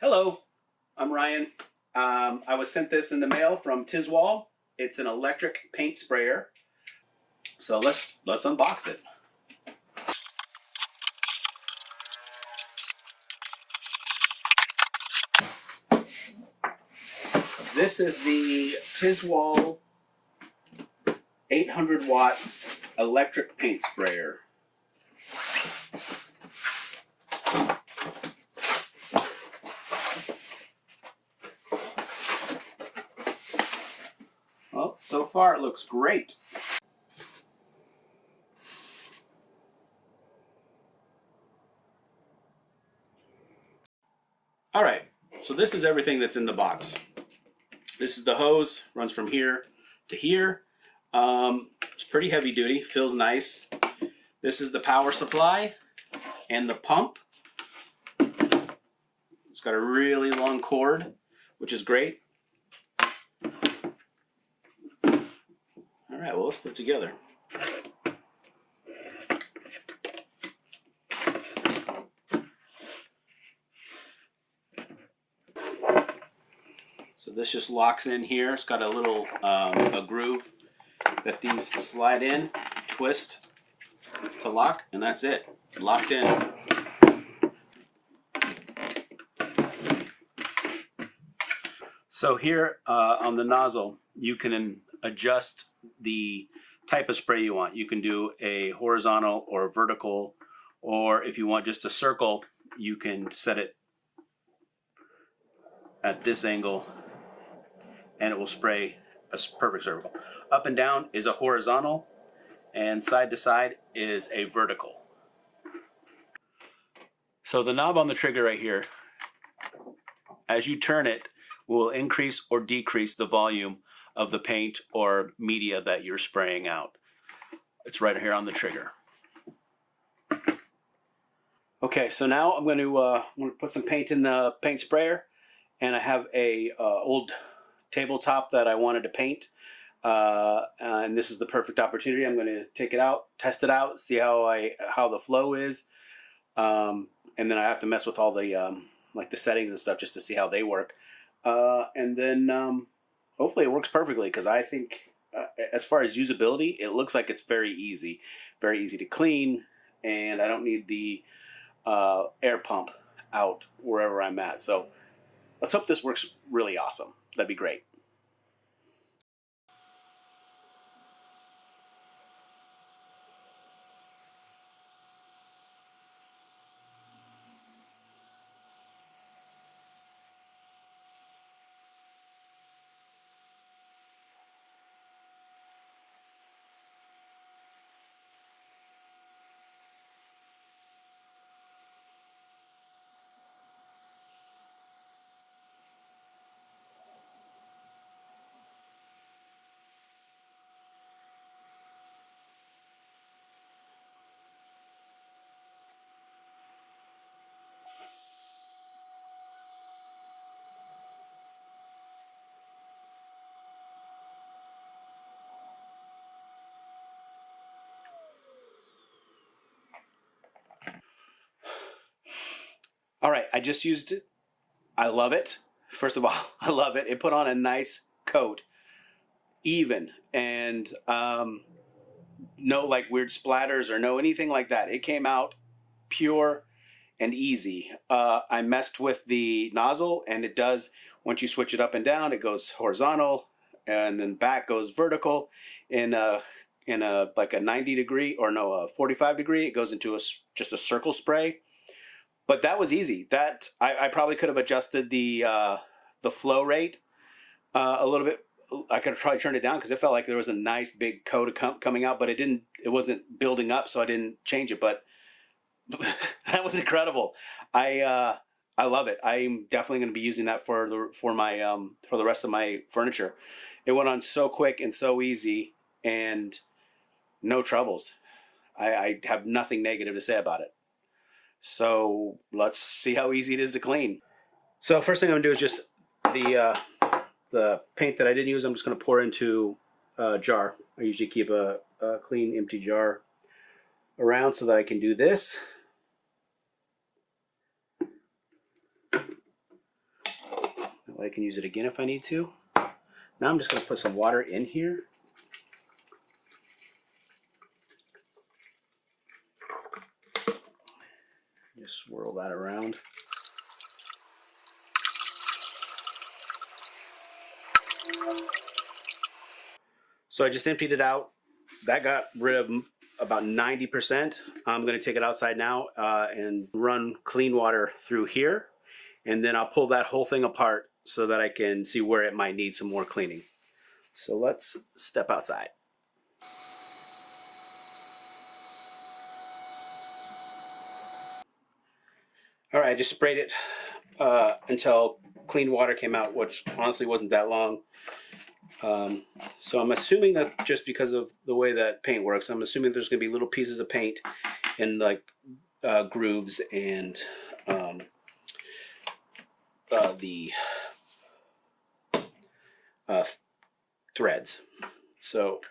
Hello, I'm Ryan. I was sent this in the mail from Tilswall. It's an electric paint sprayer. So let's unbox it. This is the Tilswall 800 watt electric paint sprayer. Well, so far it looks great. All right, so this is everything that's in the box. This is the hose, runs from here to here. It's pretty heavy duty, feels nice. This is the power supply and the pump. It's got a really long cord, which is great. All right, well, let's put it together. So this just locks in here. It's got a little a groove that these slide in, twist to lock, and that's it. Locked in. So here on the nozzle, you can adjust the type of spray you want. You can do a horizontal or a vertical, or if you want just a circle, you can set it at this angle and it will spray a perfect circle. Up and down is a horizontal, and side to side is a vertical. So the knob on the trigger right here, as you turn it, will increase or decrease the volume of the paint or media that you're spraying out. It's right here on the trigger. Okay, so now I'm going to put some paint in the paint sprayer, and I have a old tabletop that I wanted to paint, and this is the perfect opportunity. I'm going to take it out, test it out, see how the flow is, and then I have to mess with all the like the settings and stuff just to see how they work, and then hopefully it works perfectly, because I think as far as usability, it looks like it's very easy to clean, and I don't need the air pump out wherever I'm at. So let's hope this works really awesome. That'd be great. All right, I just used it. I love it. First of all, I love it. It put on a nice coat, even, and no like weird splatters or no anything like that. It came out pure and easy. I messed with the nozzle, and it does, once you switch it up and down, it goes horizontal, and then back goes vertical. In a like a 90 degree, or no, a 45 degree, it goes into just a circle spray. But that was easy. That I probably could have adjusted the flow rate a little bit. I could have probably turned it down, because it felt like there was a nice big coat coming out, but it didn't. It wasn't building up, so I didn't change it. But that was incredible. I love it. I'm definitely going to be using that for the rest of my furniture. It went on so quick and so easy, and no troubles. I have nothing negative to say about it. So let's see how easy it is to clean. So first thing I'm gonna do is just the paint that I didn't use, I'm just gonna pour into a jar. I usually keep a clean, empty jar around so that I can do this. I can use it again if I need to. Now I'm just going to put some water in here. Just swirl that around. So I just emptied it out. That got rid of about 90%. I'm going to take it outside now and run clean water through here. And then I'll pull that whole thing apart so that I can see where it might need some more cleaning. So let's step outside. All right, I just sprayed it until clean water came out, which honestly wasn't that long. So I'm assuming that just because of the way that paint works, I'm assuming there's going to be little pieces of paint in like grooves and the threads. So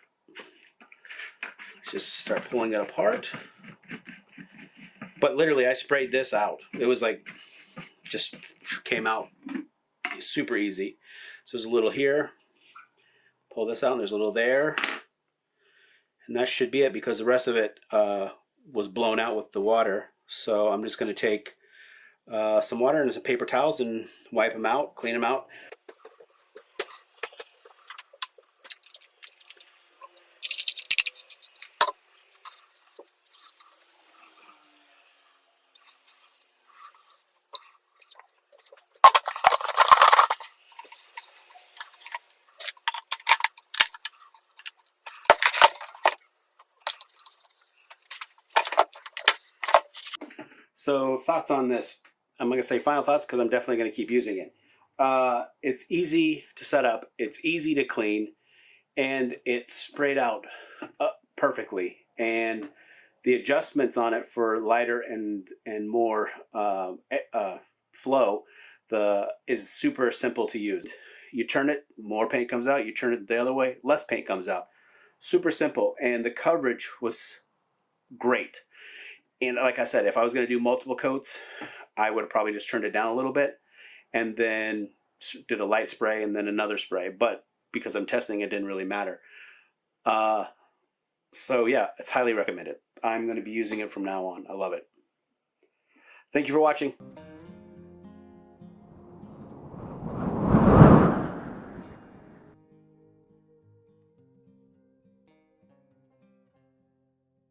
let's just start pulling it apart. But literally, I sprayed this out. It was like, just came out super easy. So there's a little here. Pull this out, and there's a little there. And that should be it because the rest of it was blown out with the water. So I'm just going to take some water and some paper towels and wipe them out, clean them out. So thoughts on this. I'm going to say final thoughts because I'm definitely going to keep using it. It's easy to set up. It's easy to clean. And it's sprayed out perfectly. And the adjustments on it for lighter and more flow is super simple to use. You turn it, more paint comes out. You turn it the other way, less paint comes out. Super simple. And the coverage was great. And like I said, if I was going to do multiple coats, I would have probably just turned it down a little bit and then did a light spray and then another spray. But because I'm testing, it didn't really matter. So yeah, it's highly recommended. I'm going to be using it from now on. I love it. Thank you for watching.